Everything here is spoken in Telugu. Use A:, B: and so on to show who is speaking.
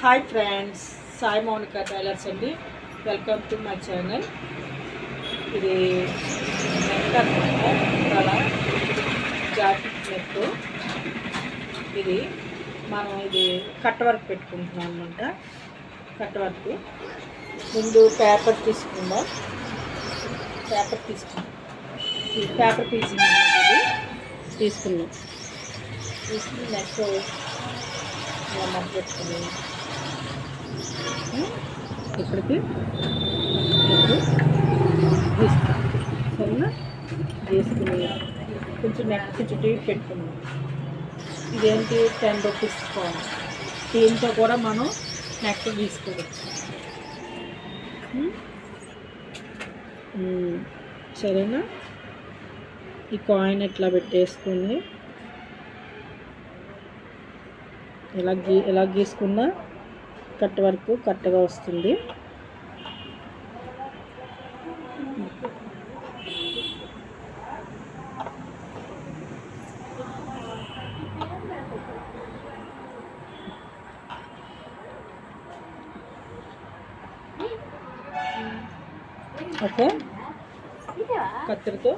A: Hi friends, Sai Mounika tailors అండి. Welcome to my channel. ఇది నెక్ అనమాట, జాకెట్ నెక్. ఇది మనం కట్ వర్క్ పెట్టుకుంటున్నాం అనమాట. కట్ వర్క్ ముందు పేపర్ తీసుకుందాం. పేపర్ పీసింగ్ ఇది తీసుకుని నెక్ ఇలా మధ్య పెట్టుకుని ఇక్కడికి గీస్తాం. సరేనా? గీసుకుని కొంచెం నెక్ కొంచెం డీప్ పెట్టుకున్నాం. ఇదేంటి 10 రూపీస్ కావాలి. దీంతో కూడా మనం నెక్ గీసుకోవచ్చు. సరేనా? ఈ కాయిన్ ఇట్లా పెట్టేసుకుని ఎలా గీసుకున్నా కట్ వరకు కరెక్ట్గా వస్తుంది. ఓకే, కత్తెరతో